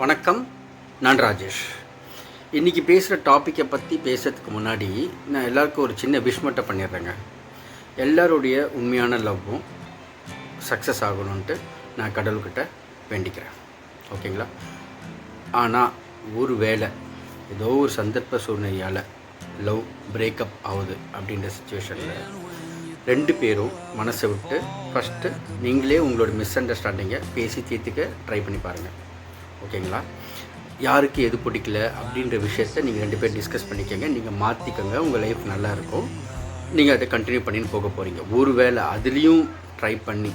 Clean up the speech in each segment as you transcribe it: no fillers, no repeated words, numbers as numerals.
வணக்கம், நான் ராஜேஷ். இன்றைக்கி பேசுகிற டாப்பிக்கை பற்றி பேசுகிறதுக்கு முன்னாடி நான் எல்லாருக்கும் ஒரு சின்ன விஷ் மட்டும் பண்ணிடுறேங்க. எல்லாருடைய உண்மையான லவ்வும் சக்ஸஸ் ஆகணுன்ட்டு நான் கடவுள்கிட்ட வேண்டிக்கிறேன். ஓகேங்களா? ஆனால் ஒரு வேளை ஏதோ ஒரு சந்தர்ப்ப சூழ்நிலையால் லவ் பிரேக்கப் ஆகுது அப்படின்ற சுச்சுவேஷனில் ரெண்டு பேரும் மனசை விட்டு ஃபஸ்ட்டு நீங்களே உங்களோட மிஸ் அண்டர்ஸ்டாண்டிங்கை பேசி தீர்த்துக்க ட்ரை பண்ணி பாருங்கள். ஓகேங்களா? யாருக்கு எது பிடிக்கல அப்படின்ற விஷயத்த நீங்கள் ரெண்டு பேர் டிஸ்கஸ் பண்ணிக்கோங்க. நீங்கள் மாற்றிக்கோங்க. உங்கள் லைஃப் நல்லாயிருக்கும். நீங்கள் அதை கண்டினியூ பண்ணின்னு போக போகிறீங்க. ஒரு வேளை அதுலேயும் ட்ரை பண்ணி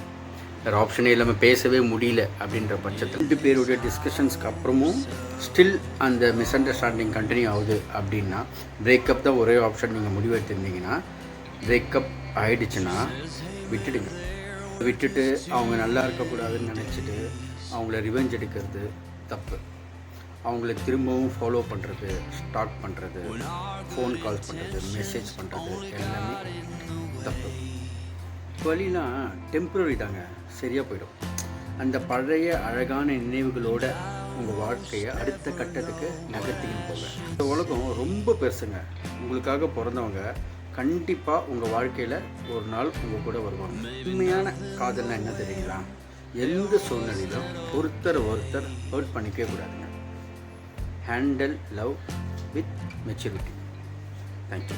வேறு ஆப்ஷனே இல்லாமல் பேசவே முடியல அப்படின்ற பட்சத்தில் ரெண்டு பேருடைய டிஸ்கஷன்ஸ்க்கு அப்புறமும் ஸ்டில் அந்த மிஸ் அண்டர்ஸ்டாண்டிங் கண்டினியூ ஆகுது அப்படின்னா பிரேக்கப் தான் ஒரே ஆப்ஷன் நீங்கள் முடிவு எடுத்திருந்தீங்கன்னா, பிரேக்கப் ஆகிடுச்சுன்னா விட்டுட்டு அவங்க நல்லா இருக்கக்கூடாதுன்னு நினச்சிட்டு அவங்கள ரிவெஞ்ச் எடுக்கிறது தப்பு. அவங்கள திரும்பவும் ஃபாலோ பண்ணுறது, ஸ்டாக் பண்ணுறது, ஃபோன் கால்ஸ் பண்ணுறது, மெசேஜ் பண்ணுறது எல்லாமே தப்பு. வழிலாம் டெம்ப்ரரி தாங்க, சரியாக போயிடும். அந்த பழைய அழகான நினைவுகளோட உங்கள் வாழ்க்கையை அடுத்த கட்டத்துக்கு நகர்த்திக்கின்னு போங்க. இந்த உலகம் ரொம்ப பெருசுங்க. உங்களுக்காக பிறந்தவங்க கண்டிப்பாக உங்கள் வாழ்க்கையில் ஒரு நாள் உங்கள் கூட வருவாங்க. உண்மையான காதல்னா என்ன தெரியுங்களா? எந்த சூழ்நிலையிலும் ஒருத்தர் ஹர்ட் பண்ணிக்கவே கூடாதுங்க. Handle love with maturity. Thank you.